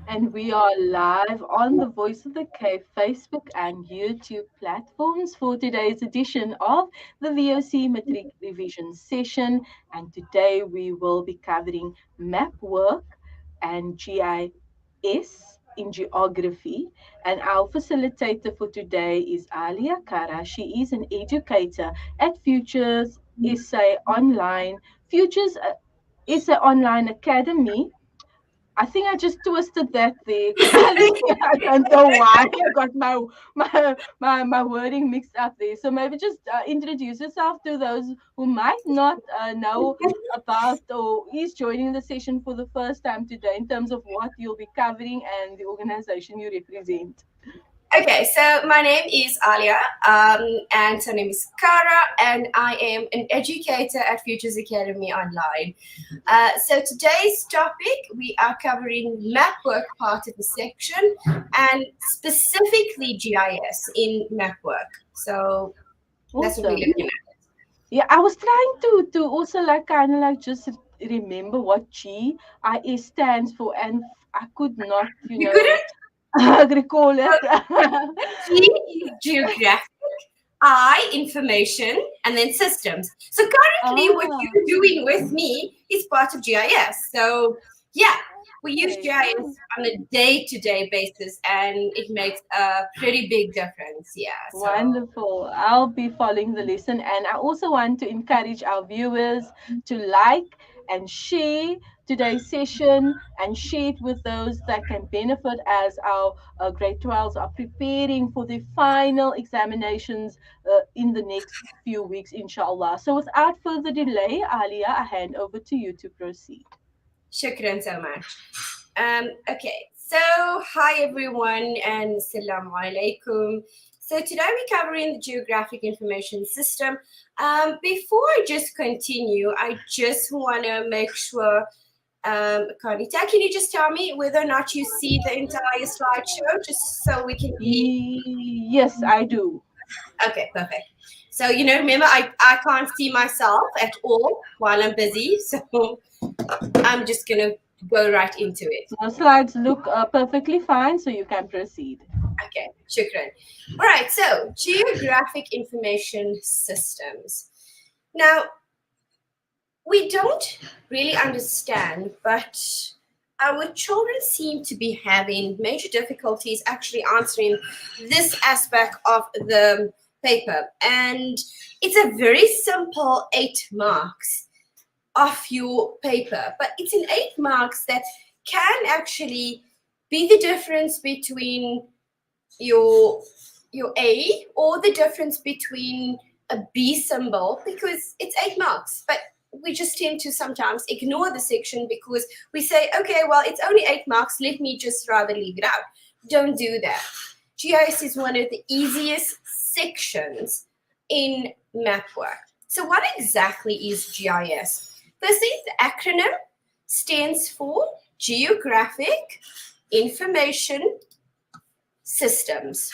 and we are live on the Voice of the Cape Facebook and YouTube platforms for today's edition of the VOC Matric Revision session. And today we will be covering map work and GIS in geography. And our facilitator for today is Aalia Kara. She is an educator at Futures Essay Online Academy. I think I just twisted that there because I don't know why I got my wording mixed up there. So maybe just introduce yourself to those who might not know about or is joining the session for the first time today in terms of what you'll be covering and the organization you represent. Okay, so my name is Aalia, and her name is Kara, and I am an educator at Futures Academy Online. So today's topic, we are covering Mapwork part of the section, and specifically GIS in Mapwork. So that's what we're looking at. Yeah, I was trying to also like kind of like just remember what GIS stands for, and I could not, You couldn't? recall it. G is geographic, I information, and then systems. So currently what Ah, you're doing with me is part of GIS. So yeah, we use okay. GIS on a day-to-day basis, and it makes a pretty big difference. Yeah. So Wonderful. I'll be following the lesson. And I also want to encourage our viewers to like and share today's session and share it with those that can benefit as our grade 12s are preparing for the final examinations in the next few weeks, inshallah. So without further delay, Alia, I hand over to you to proceed. shukran so much. Okay, so hi everyone and assalamu alaikum. So today we're covering the geographic information system. Before I just continue, I just want to make sure, Carlita, can you just tell me whether or not you see the entire slideshow, just so we can be... Yes, I do. Okay, perfect. So, remember, I can't see myself at all while I'm busy, so I'm just going to go right into it. The slides look perfectly fine, so you can proceed. Okay, shukran. All right, so geographic information systems. Now, we don't really understand, but our children seem to be having major difficulties actually answering this aspect of the paper. And it's a very simple 8 marks of your paper, but it's in 8 marks that can actually be the difference between your A or the difference between a B symbol, because it's 8 marks. But we just tend to sometimes ignore the section because we say, okay, well, it's only 8 marks. Let me just rather leave it out. Don't do that. GIS is one of the easiest sections in Mapwork. So what exactly is GIS? Firstly, the acronym stands for Geographic Information Systems.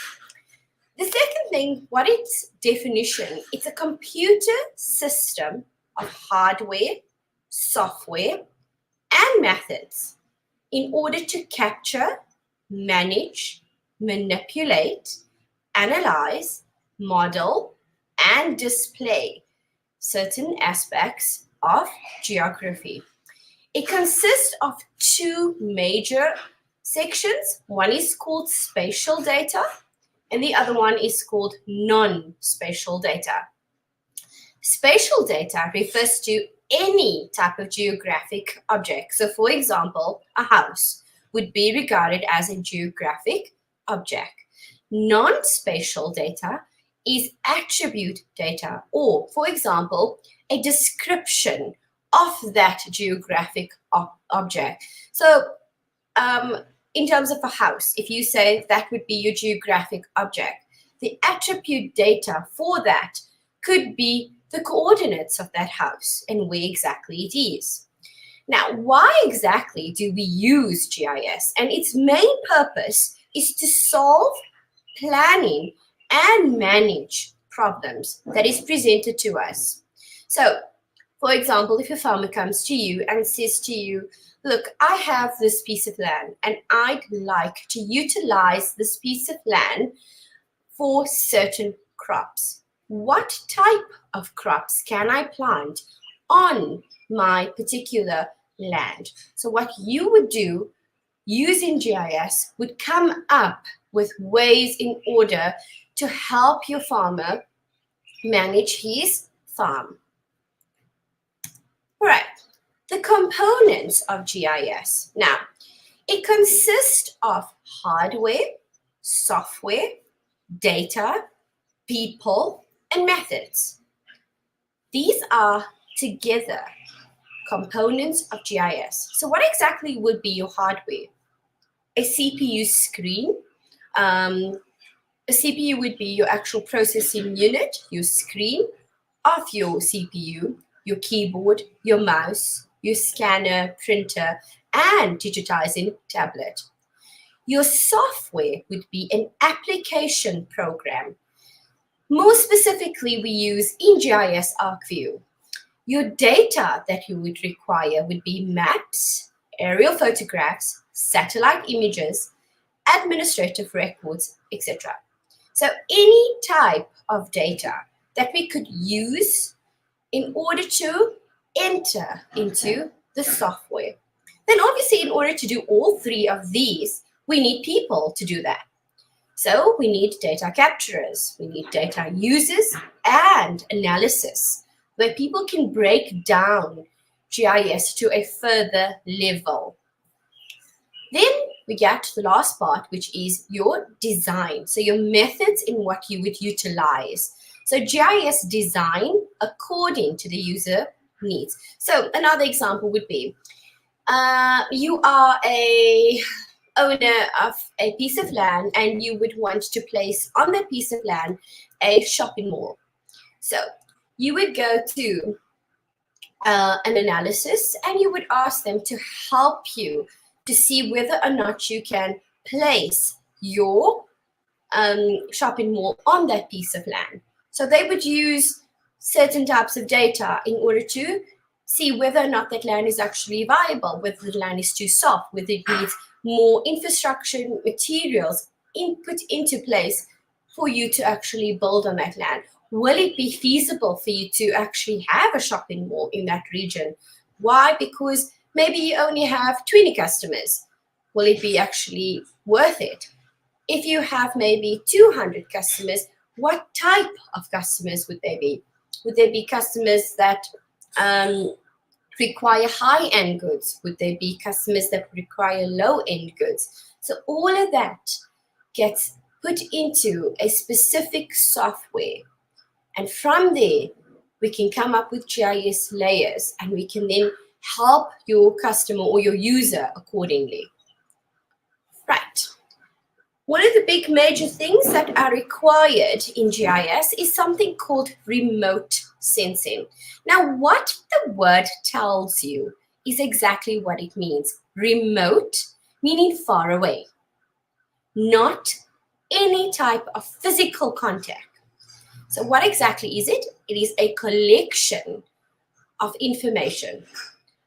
The second thing, what its definition? It's a computer system of hardware, software, and methods in order to capture, manage, manipulate, analyze, model, and display certain aspects of geography. It consists of 2 major sections. One is called spatial data, and the other one is called non-spatial data. Spatial data refers to any type of geographic object. So, for example, a house would be regarded as a geographic object. Non-spatial data is attribute data, or, for example, a description of that geographic object. So, in terms of a house, if you say that would be your geographic object, the attribute data for that could be the coordinates of that house and where exactly it is. Now, why exactly do we use GIS? And its main purpose is to solve, planning, and manage problems that is presented to us. So, for example, if a farmer comes to you and says to you, look, I have this piece of land and I'd like to utilize this piece of land for certain crops. What type of crops can I plant on my particular land? So what you would do using GIS would come up with ways in order to help your farmer manage his farm. All right, the components of GIS. Now, it consists of hardware, software, data, people, and methods. These are together components of GIS. So what exactly would be your hardware? A CPU screen. A CPU would be your actual processing unit, your screen of your CPU, your keyboard, your mouse, your scanner, printer, and digitizing tablet. Your software would be an application program. More specifically, we use in GIS ArcView. Your data that you would require would be maps, aerial photographs, satellite images, administrative records, etc. So any type of data that we could use in order to enter into the software. Then obviously in order to do all three of these, we need people to do that. So we need data capturers, we need data users and analysis, where people can break down GIS to a further level. Then we get to the last part, which is your design. So your methods in what you would utilize. So GIS design according to the user needs. So another example would be, you are a owner of a piece of land and you would want to place on that piece of land a shopping mall. So you would go to an analysis and you would ask them to help you to see whether or not you can place your shopping mall on that piece of land. So they would use certain types of data in order to see whether or not that land is actually viable, whether the land is too soft, whether it needs more infrastructure materials put into place for you to actually build on that land. Will it be feasible for you to actually have a shopping mall in that region? Why? Because maybe you only have 20 customers. Will it be actually worth it? If you have maybe 200 customers, what type of customers would they be? Would they be customers that require high-end goods? Would they be customers that require low-end goods? So all of that gets put into a specific software. And from there, we can come up with GIS layers and we can then help your customer or your user accordingly. Right. One of the big major things that are required in GIS is something called remote sensing. Now, what the word tells you is exactly what it means. Remote, meaning far away, not any type of physical contact. So what exactly is it? It is a collection of information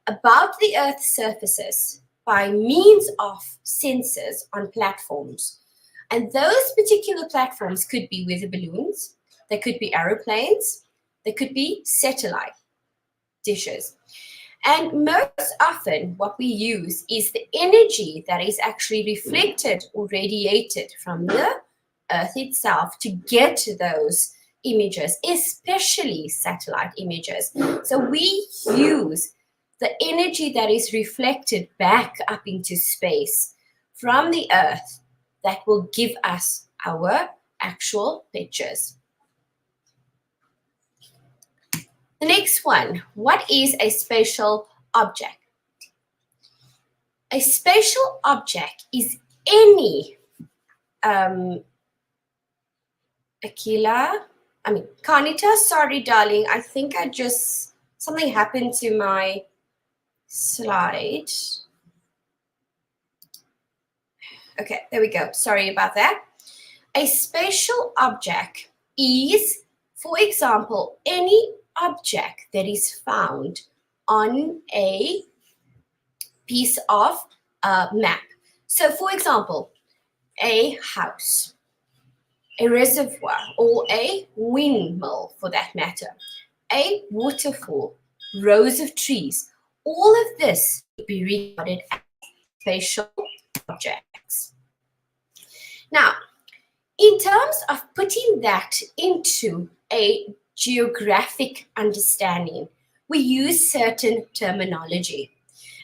about the Earth's surfaces by means of sensors on platforms. And those particular platforms could be weather balloons, they could be aeroplanes, they could be satellite dishes. And most often what we use is the energy that is actually reflected or radiated from the Earth itself to get to those images, especially satellite images. So we use the energy that is reflected back up into space from the Earth that will give us our actual pictures. The next one, what is a spatial object? A spatial object is any, Kanita, sorry, darling, I think something happened to my slide. Okay, there we go. Sorry about that. A spatial object is, for example, any object that is found on a piece of map. So for example, a house, a reservoir, or a windmill for that matter, a waterfall, rows of trees, all of this would be regarded as spatial objects. Now, in terms of putting that into a geographic understanding, we use certain terminology.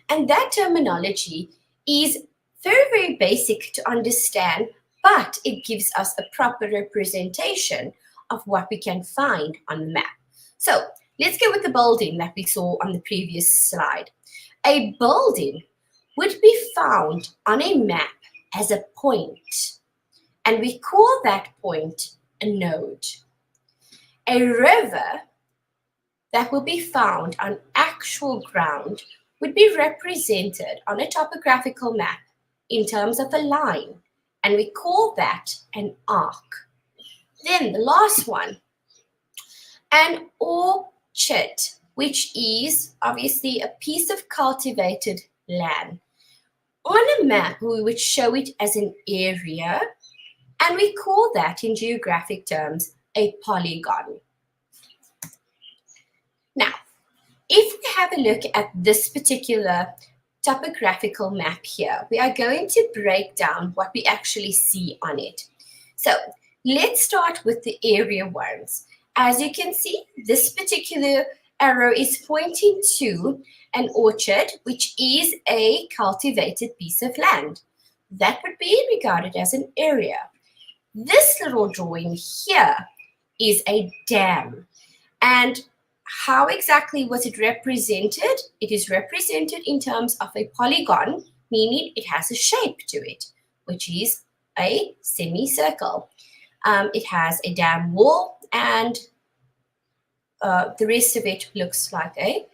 And that terminology is very, very basic to understand, but it gives us a proper representation of what we can find on the map. So let's go with the building that we saw on the previous slide. A building would be found on a map as a point, and we call that point a node. A river that will be found on actual ground would be represented on a topographical map in terms of a line, and we call that an arc. Then the last one, an orchard, which is obviously a piece of cultivated land. On a map, we would show it as an area, and we call that in geographic terms a polygon. Now, if we have a look at this particular topographical map here, we are going to break down what we actually see on it. So let's start with the area ones. As you can see, this particular arrow is pointing to an orchard, which is a cultivated piece of land. That would be regarded as an area. This little drawing here is a dam. And how exactly was it represented? It is represented in terms of a polygon, meaning it has a shape to it, which is a semicircle. It has a dam wall, and the rest of it looks like a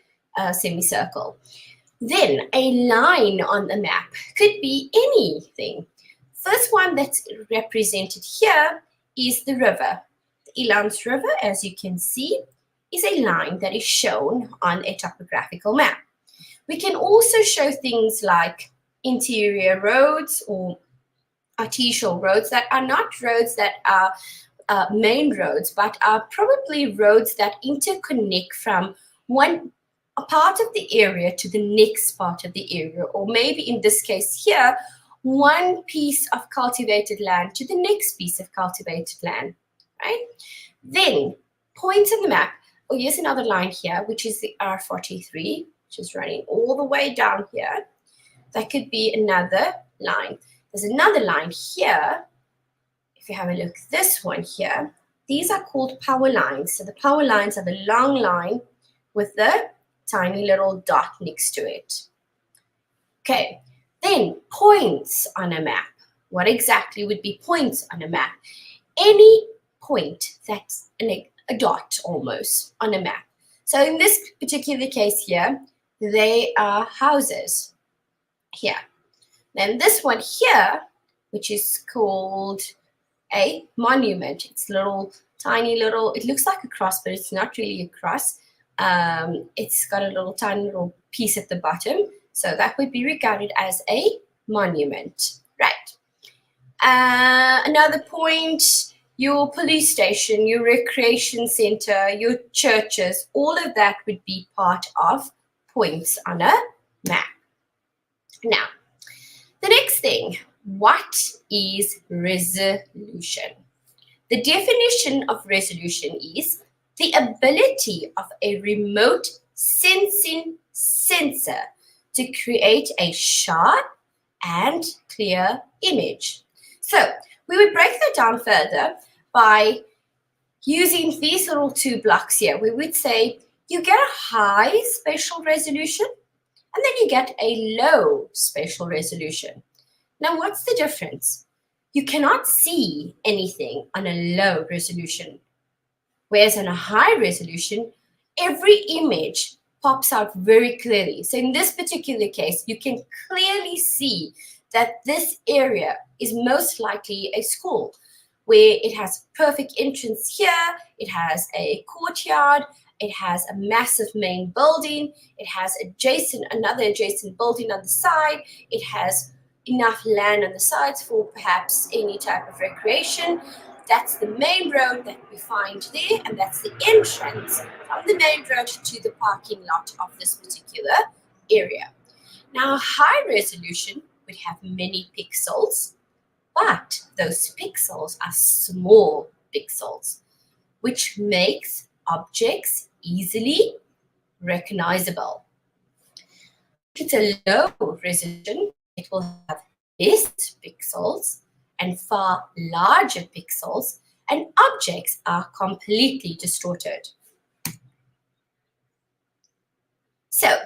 semicircle. Then a line on the map could be anything. First one that's represented here is the river. The Elands River, as you can see, is a line that is shown on a topographical map. We can also show things like interior roads or artificial roads that are not roads that are main roads, but are probably roads that interconnect from one part of the area to the next part of the area, or maybe in this case here, one piece of cultivated land to the next piece of cultivated land, right? Then points on the map. Oh, here's another line here, which is the R43, which is running all the way down here. That could be another line. There's another line here. If you have a look, this one here, these are called power lines. So the power lines are the long line with the tiny little dot next to it. Okay, then points on a map. What exactly would be points on a map? Any point that's a dot almost on a map. So in this particular case here, they are houses here. Then this one here, which is called a monument. It's little, tiny little, it looks like a cross, but it's not really a cross. It's got a little tiny little piece at the bottom. So that would be regarded as a monument, right? Another point, your police station, your recreation center, your churches, all of that would be part of points on a map. Now, the next thing, what is resolution? The definition of resolution is the ability of a remote sensing sensor to create a sharp and clear image. So we would break that down further by using these little two blocks here. We would say you get a high spatial resolution and then you get a low spatial resolution. Now, what's the difference? You cannot see anything on a low resolution, whereas on a high resolution, every image pops out very clearly. So in this particular case, you can clearly see that this area is most likely a school, where it has perfect entrance here, it has a courtyard, it has a massive main building, it has another adjacent building on the side, it has enough land on the sides for perhaps any type of recreation. That's the main road that we find there, and that's the entrance from the main road to the parking lot of this particular area. Now, high resolution would have many pixels, but those pixels are small pixels, which makes objects easily recognizable. If it's a low resolution, it will have less pixels and far larger pixels, and objects are completely distorted. So, as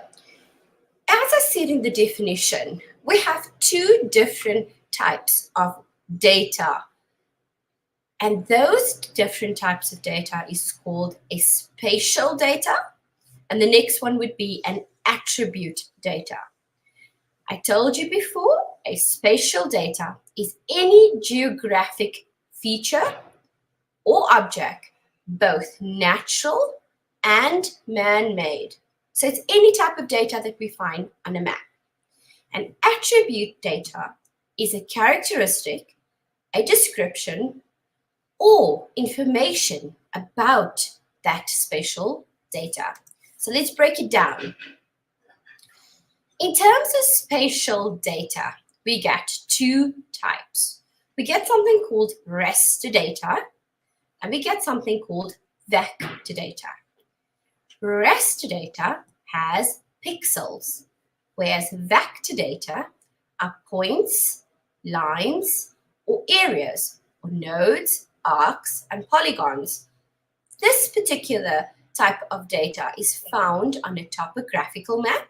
I said in the definition, we have two different types of data. And those different types of data is called a spatial data, and the next one would be an attribute data. I told you before, a spatial data is any geographic feature or object, both natural and man-made. So it's any type of data that we find on a map. An attribute data is a characteristic, a description, or information about that spatial data. So let's break it down. In terms of spatial data, we get two types. We get something called raster data, and we get something called vector data. Raster data has pixels, whereas vector data are points, lines, or areas, or nodes, arcs, and polygons. This particular type of data is found on a topographical map,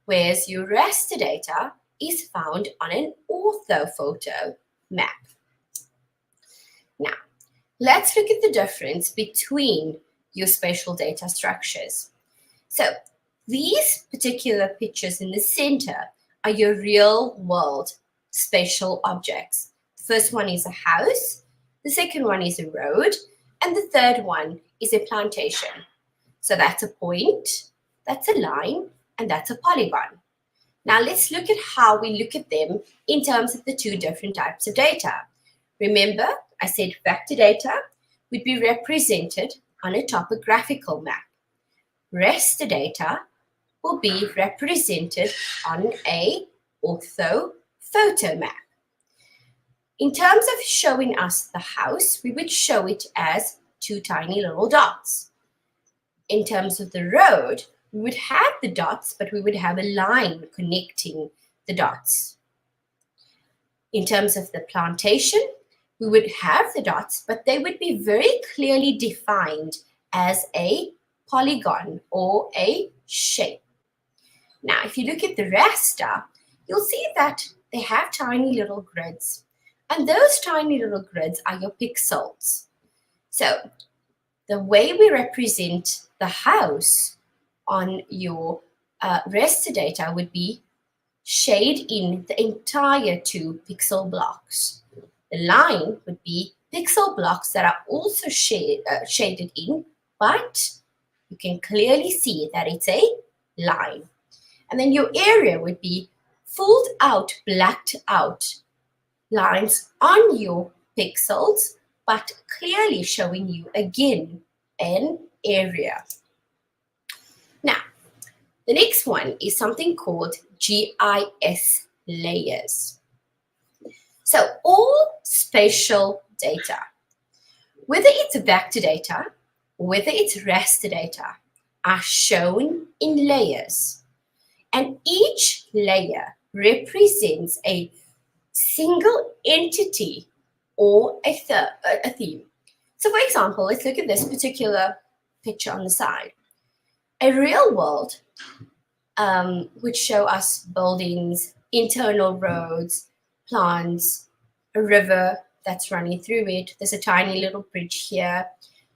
whereas your raster data is found on an orthophoto map. Now, let's look at the difference between your spatial data structures. So, these particular pictures in the center are your real-world spatial objects. The first one is a house, the second one is a road, and the third one is a plantation. So that's a point, that's a line, and that's a polygon. Now let's look at how we look at them in terms of the two different types of data. Remember, I said vector data would be represented on a topographical map. Raster data will be represented on a orthophoto map. In terms of showing us the house, we would show it as two tiny little dots. In terms of the road, we would have the dots, but we would have a line connecting the dots. In terms of the plantation, we would have the dots, but they would be very clearly defined as a polygon or a shape. Now, if you look at the raster, you'll see that they have tiny little grids, and those tiny little grids are your pixels. So the way we represent the house on your raster data would be shade in the entire 2 pixel blocks. The line would be pixel blocks that are also shaded in, but you can clearly see that it's a line. And then your area would be filled out, blacked out lines on your pixels, but clearly showing you again an area. Now, the next one is something called GIS layers. So all spatial data, whether it's vector data, whether it's raster data, are shown in layers. And each layer represents a single entity or a theme. So for example, let's look at this particular picture on the side. A real world would show us buildings, internal roads, plants, a river that's running through it. There's a tiny little bridge here,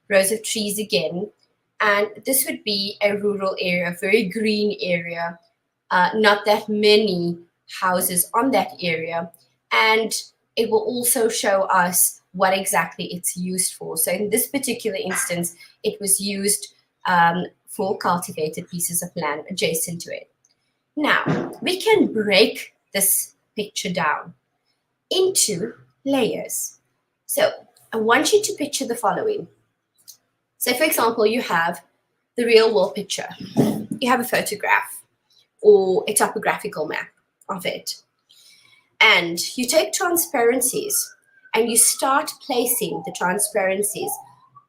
rows of trees again. And this would be a rural area, a very green area, not that many houses on that area. And it will also show us what exactly it's used for. So in this particular instance, it was used for cultivated pieces of land adjacent to it. Now, we can break this picture down into layers. So I want you to picture the following. So for example, you have the real world picture. You have a photograph or a topographical map of it. And you take transparencies and you start placing the transparencies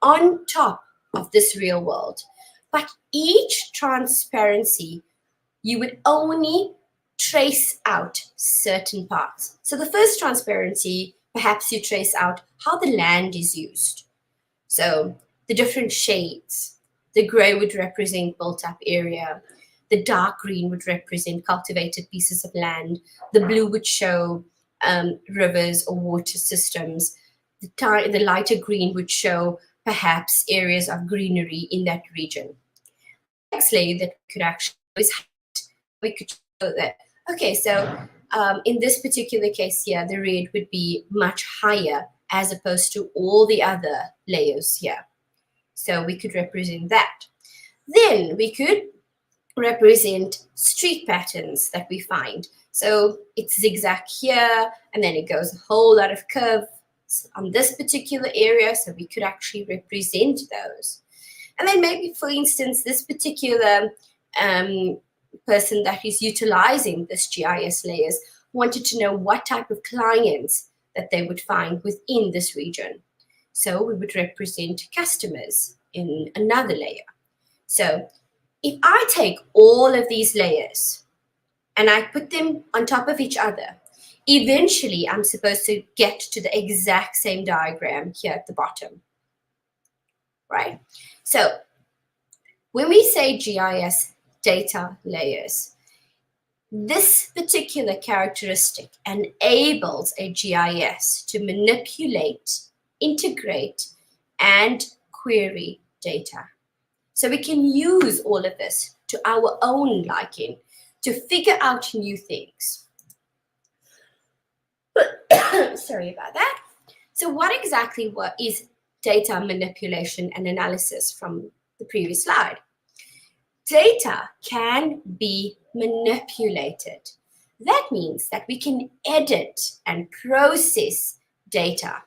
on top of this real world. But each transparency, you would only trace out certain parts. So the first transparency, perhaps you trace out how the land is used. So the different shades, the gray would represent built up area, the dark green would represent cultivated pieces of land, the blue would show rivers or water systems, the lighter green would show perhaps areas of greenery in that region. Next layer that we could actually we could show that, okay, so in this particular case here, the red would be much higher as opposed to all the other layers here. So we could represent that. Then we could represent street patterns that we find. So it's zigzag here, and then it goes a whole lot of curves on this particular area, so we could actually represent those. And then maybe, for instance, this particular person that is utilizing this GIS layers wanted to know what type of clients that they would find within this region. So we would represent customers in another layer. So if I take all of these layers and I put them on top of each other, eventually I'm supposed to get to the exact same diagram here at the bottom, right? So when we say GIS data layers, this particular characteristic enables a GIS to manipulate, integrate, and query data. So we can use all of this to our own liking to figure out new things. Sorry about that. So what exactly is data manipulation and analysis from the previous slide? Data can be manipulated. That means that we can edit and process data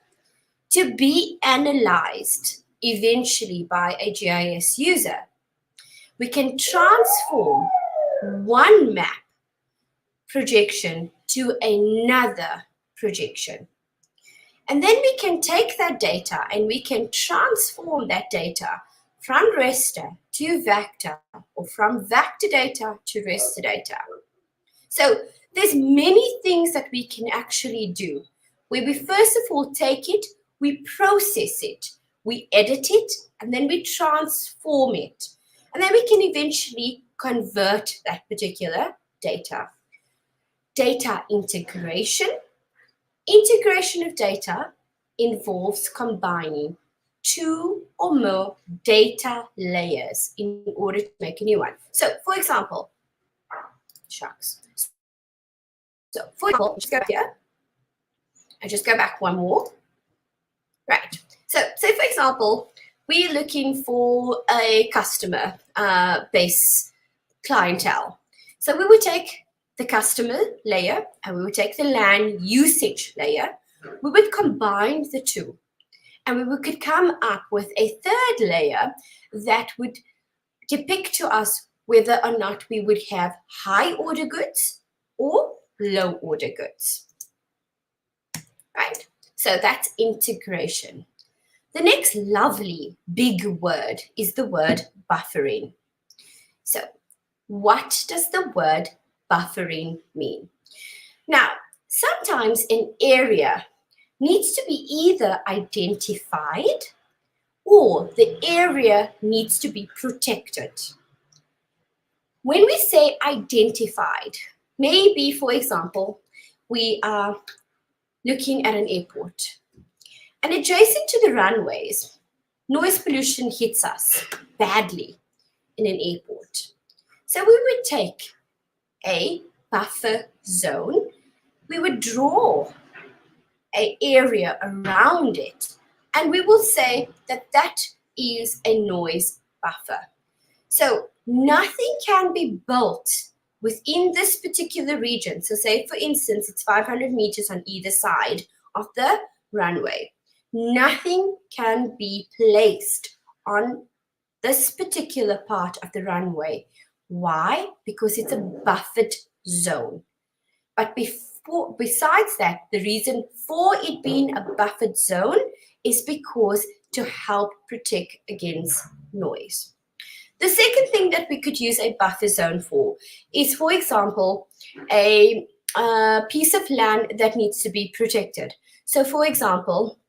to be analyzed eventually by a GIS user. We can transform one map projection to another projection. And then we can take that data and we can transform that data from raster to vector, or from vector data to raster data. So there's many things that we can actually do, where we first of all take it, we process it, we edit it, and then we transform it. And then we can eventually convert that particular data. Data integration. Integration of data involves combining two or more data layers in order to make a new one. So, for example, shucks. So, for example, just go here and just go back one more. Right. So, say for example, we're looking for a customer base clientele. So we would take the customer layer and we would take the land usage layer. We would combine the two, and we could come up with a third layer that would depict to us whether or not we would have high order goods or low order goods. Right? So that's integration. The next lovely big word is the word buffering. So what does the word buffering mean? Now, sometimes an area needs to be either identified or the area needs to be protected. When we say identified, maybe, for example, we are looking at an airport, and adjacent to the runways, noise pollution hits us badly in an airport. So we would take a buffer zone, we would draw an area around it, and we will say that that is a noise buffer. So nothing can be built within this particular region. So say, for instance, it's 500 meters on either side of the runway. Nothing can be placed on this particular part of the runway. Why? Because it's a buffered zone. But besides that, the reason for it being a buffered zone is because to help protect against noise. The second thing that we could use a buffer zone for is, for example, a piece of land that needs to be protected. So, for example,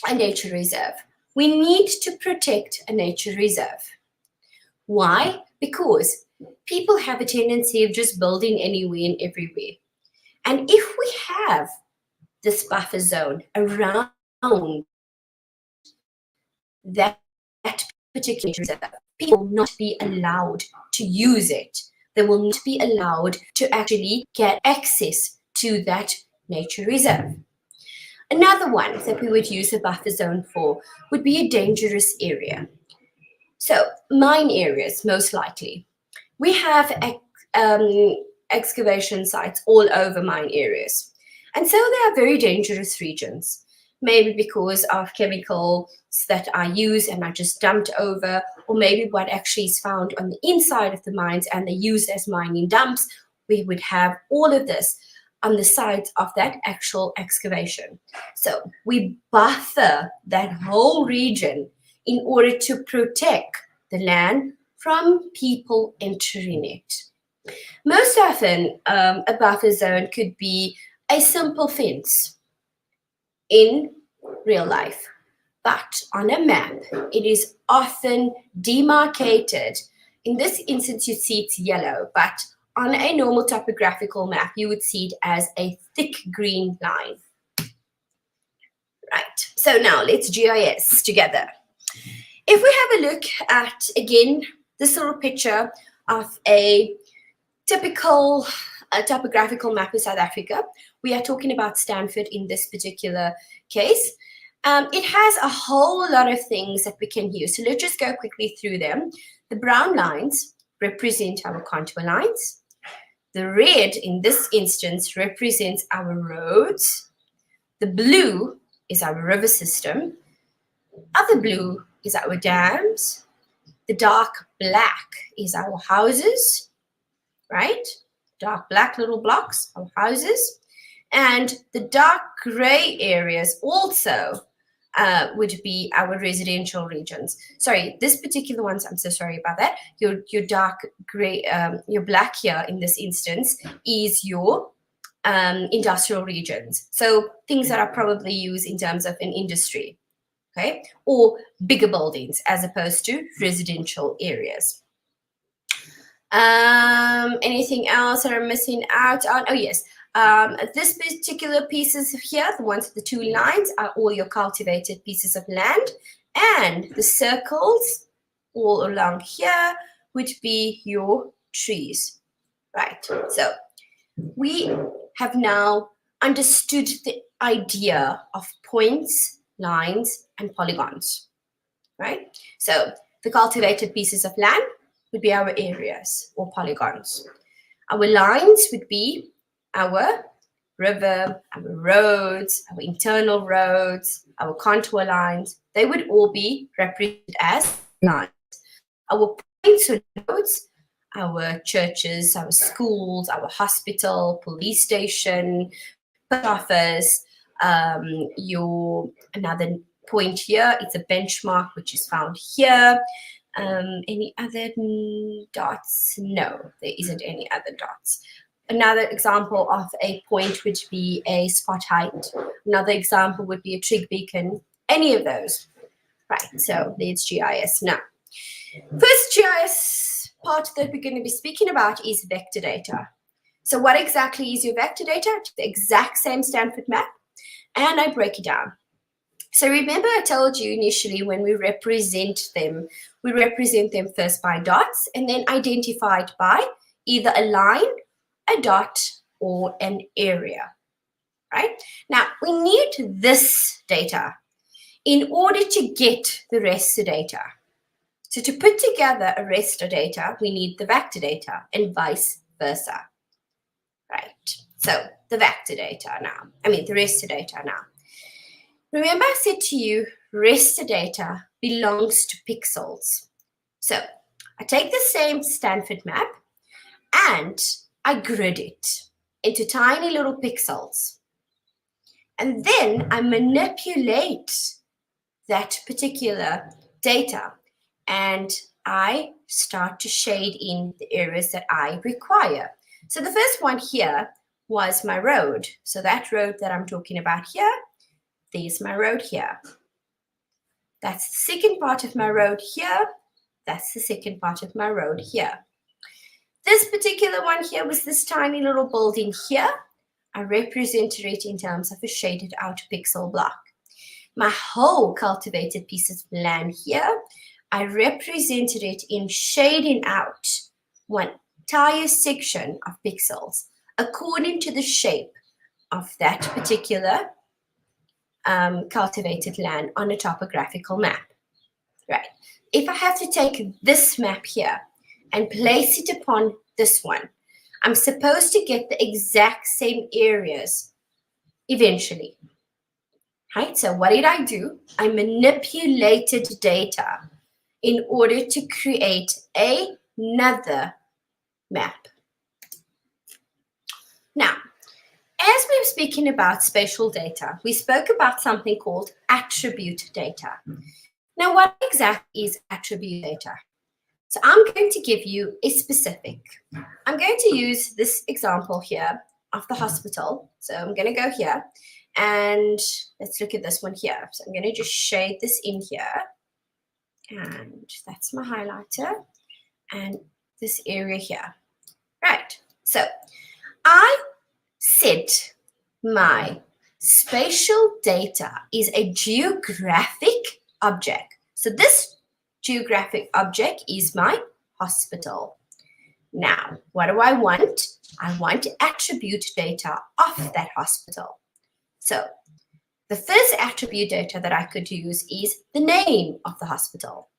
a nature reserve. We need to protect a nature reserve. Why? Because people have a tendency of just building anywhere and everywhere. And if we have this buffer zone around that particular reserve, people will not be allowed to use it. They will not be allowed to actually get access to that nature reserve. Another one that we would use a buffer zone for would be a dangerous area. So mine areas, most likely. We have excavation sites all over mine areas. And so they are very dangerous regions, maybe because of chemicals that are used and are just dumped over, or maybe what actually is found on the inside of the mines and they're used as mining dumps. We would have all of this on the site of that actual excavation. So we buffer that whole region in order to protect the land from people entering it. Most often, a buffer zone could be a simple fence in real life, but on a map, it is often demarcated. In this instance, you see it's yellow, but on a normal topographical map, you would see it as a thick green line. Right, so now let's GIS together. If we have a look at, again, this little picture of a typical topographical map of South Africa, we are talking about Stanford in this particular case. It has a whole lot of things that we can use. So let's just go quickly through them. The brown lines represent our contour lines. The red, in this instance, represents our roads. The blue is our river system. Other blue is our dams. The dark black is our houses, right? Dark black little blocks, our houses. And the dark gray areas also would be our residential regions. Sorry, this particular ones, I'm so sorry about that. Your dark gray, your black here in this instance is your industrial regions. So things that are probably used in terms of an industry, okay? Or bigger buildings as opposed to residential areas. Anything else that I'm missing out on? Oh, yes. This particular pieces here, the ones with the two lines, are all your cultivated pieces of land, and the circles all along here would be your trees, right? So we have now understood the idea of points, lines, and polygons, right? So the cultivated pieces of land would be our areas or polygons. Our lines would be our river, our roads, our internal roads, our contour lines. They would all be represented as lines. Our points or nodes, our churches, our schools, our hospital, police station, post office, your another point here, it's a benchmark which is found here. Any other dots? No, there isn't any other dots. Another example of a point would be a spot height. Another example would be a trig beacon. Any of those. Right, so there's GIS now. First GIS part that we're going to be speaking about is vector data. So what exactly is your vector data? It's the exact same Stanford map, and I break it down. So remember I told you initially when we represent them first by dots and then identified by either a line, a dot, or an area, right? Now, we need this data in order to get the rest of the data. So to put together a raster data, we need the vector data and vice versa. Right, so the vector data now, the raster data now. Remember I said to you, raster data belongs to pixels. So I take the same Stanford map and I grid it into tiny little pixels. And then I manipulate that particular data and I start to shade in the areas that I require. So the first one here was my road. So that road that I'm talking about here, there's my road here. That's the second part of my road here. That's the second part of my road here. This particular one here was this tiny little building here. I represented it in terms of a shaded out pixel block. My whole cultivated piece of land here, I represented it in shading out one entire section of pixels according to the shape of that particular cultivated land on a topographical map. Right. If I have to take this map here and place it upon this one, I'm supposed to get the exact same areas eventually. Right? So what did I do? I manipulated data in order to create another map. Now, as we were speaking about spatial data, we spoke about something called attribute data. Now, what exactly is attribute data? So I'm going to give you a specific. I'm going to use this example here of the hospital. So I'm going to go here and let's look at this one here. So I'm going to just shade this in here. And that's my highlighter. And this area here. Right. So I said my spatial data is a geographic object. So this geographic object is my hospital. Now, what do I want? I want attribute data of that hospital. So the first attribute data that I could use is the name of the hospital.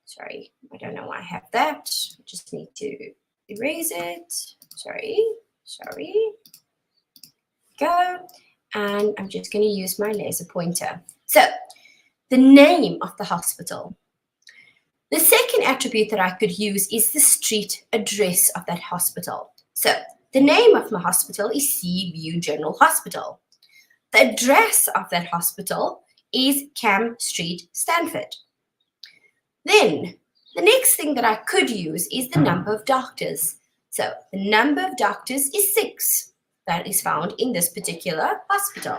Sorry, I don't know why I have that. I just need to erase it. Sorry. Go. And I'm just going to use my laser pointer. So the name of the hospital. The second attribute that I could use is the street address of that hospital. So the name of my hospital is Seaview General Hospital. The address of that hospital is Cam Street, Stanford. Then the next thing that I could use is the number of doctors. So the number of doctors is 6. That is found in this particular hospital.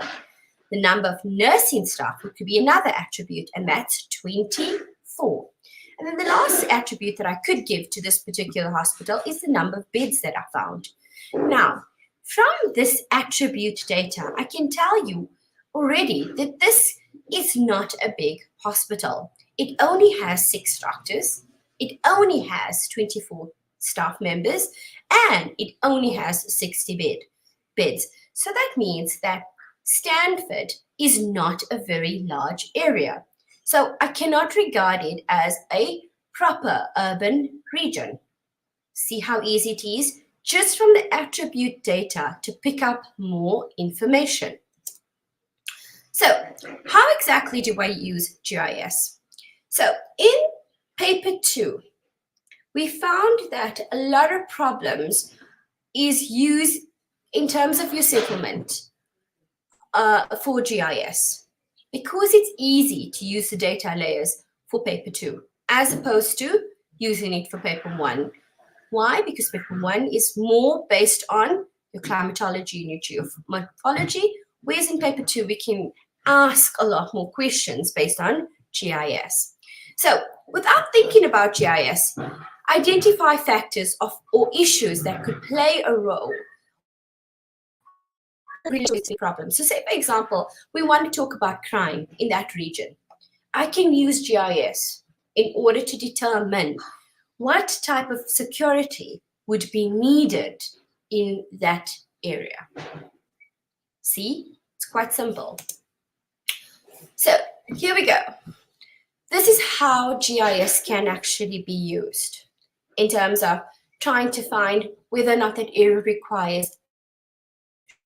The number of nursing staff could be another attribute, and that's 24. And then the last attribute that I could give to this particular hospital is the number of beds that I found. Now, from this attribute data, I can tell you already that this is not a big hospital. It only has 6 doctors. It only has 24 staff members, and it only has 60 beds. So that means that Stanford is not a very large area. So I cannot regard it as a proper urban region. See how easy it is just from the attribute data to pick up more information. So how exactly do I use GIS? So in paper 2, we found that a lot of problems is used in terms of your settlement for GIS, because it's easy to use the data layers for paper 2 as opposed to using it for paper 1. Why? Because paper 1 is more based on your climatology and your geomorphology, whereas in paper 2 we can ask a lot more questions based on GIS. So without thinking about GIS, identify factors or issues that could play a role in problems. So say, for example, we want to talk about crime in that region. I can use GIS in order to determine what type of security would be needed in that area. See, it's quite simple. So here we go. this is how GIS can actually be used in terms of trying to find whether or not that area requires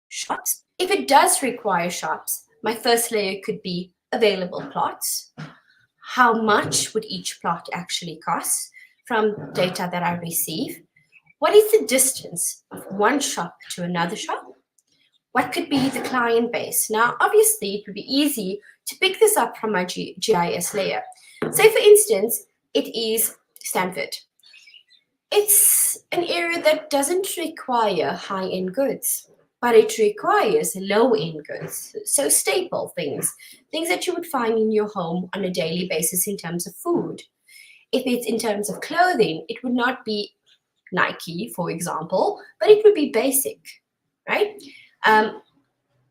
shops. If it does require shops, my first layer could be available plots. How much would each plot actually cost from data that I receive? What is the distance of one shop to another shop? What could be the client base? Now, obviously, it would be easy to pick this up from my GIS layer. Say, for instance, it is Stanford. It's an area that doesn't require high-end goods, but it requires low-end goods. So staple things that you would find in your home on a daily basis in terms of food. If it's in terms of clothing, it would not be Nike, for example, but it would be basic, right?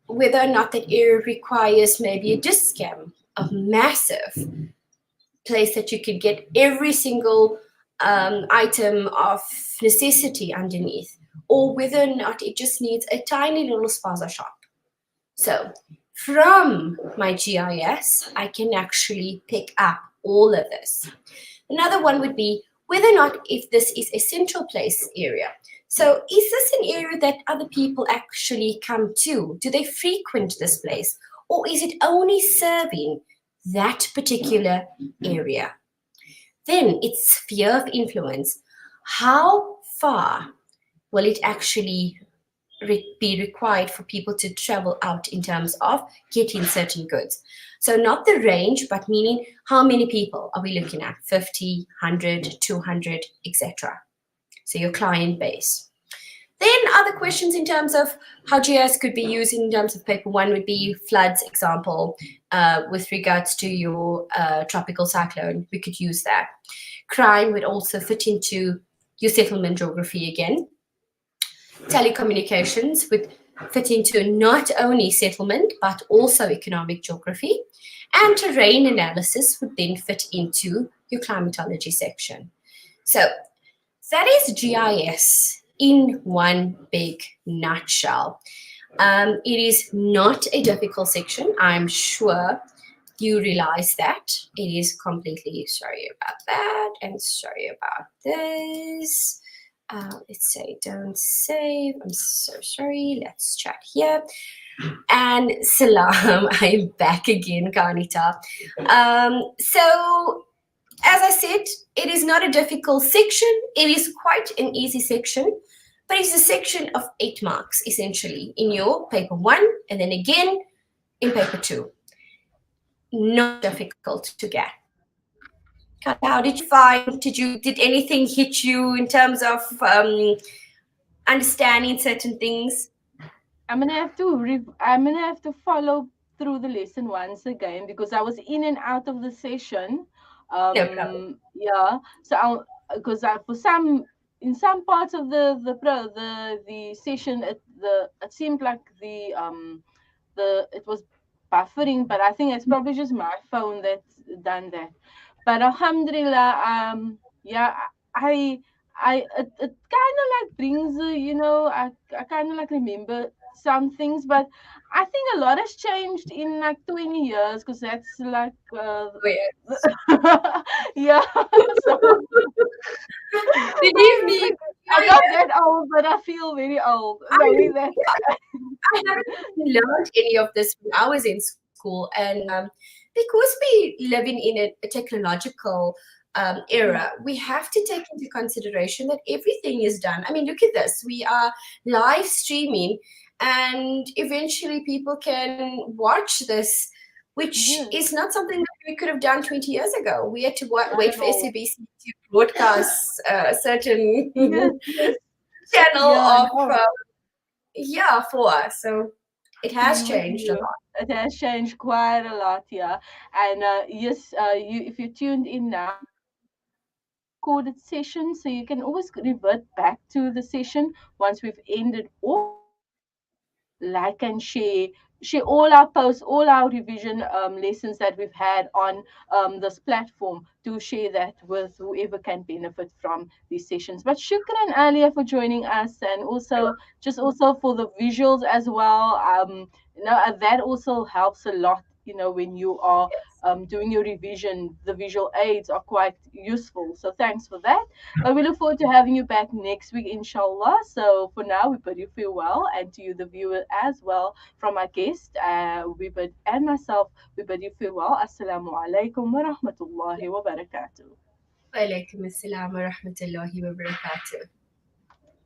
Whether or not that area requires maybe a discount, a massive place that you could get every single item of necessity underneath, or whether or not it just needs a tiny little spaza shop. So from my GIS, I can actually pick up all of this. Another one would be whether or not if this is a central place area. So is this an area that other people actually come to? Do they frequent this place? Or is it only serving that particular area? Then it's sphere of influence. How far will it actually be required for people to travel out in terms of getting certain goods? So not the range, but meaning how many people are we looking at? 50, 100, 200, etc. So your client base. Then other questions in terms of how GIS could be used in terms of paper one would be floods example with regards to your tropical cyclone. We could use that. Crime would also fit into your settlement geography again. Telecommunications would fit into not only settlement, but also economic geography. And terrain analysis would then fit into your climatology section. So that is GIS in one big nutshell. It is not a difficult section. I'm sure you realize that. It is completely, sorry about that, and sorry about this. Let's say don't save. I'm so sorry. Let's chat here. And salam, I'm back again, Kanita. So as I said, it is not a difficult section. It is quite an easy section, but it's a section of 8 marks, essentially, in your paper 1, and then again in paper 2. Not difficult to get. How did you find, did anything hit you in terms of understanding certain things? I'm gonna have to follow through the lesson once again because I was in and out of the session. No problem. Yeah. So because for in some parts of the session, it seemed like it was buffering, but I think it's probably just my phone that's done that. But alhamdulillah, yeah, it kind of like brings, I kind of like remember some things, but I think a lot has changed in like 20 years because that's like, yeah. So, believe me, I'm not that old, but I feel very old. I haven't learned any of this when I was in school, and because we living in a technological era, we have to take into consideration that everything is done. I mean, look at this. We are live streaming, and eventually people can watch this, which is not something that we could have done 20 years ago. We had to wait for SABC to broadcast a certain channel for us. So it has changed a lot. It has changed quite a lot, yeah. And yes, if you tuned in now, recorded session, so you can always revert back to the session once we've ended off. Like and share all our posts, all our revision lessons that we've had on this platform, to share that with whoever can benefit from these sessions. But shukran, Aalia, for joining us, and also for the visuals as well. That also helps a lot when you are doing your revision, the visual aids are quite useful. So thanks for that. But we look forward to having you back next week, inshallah. So for now, we bid you farewell, and to you, the viewer, as well, from our guest, and myself, we bid you farewell. Assalamu alaikum wa rahmatullahi wa barakatuh. Wa alaikum assalam wa rahmatullahi wa barakatuh.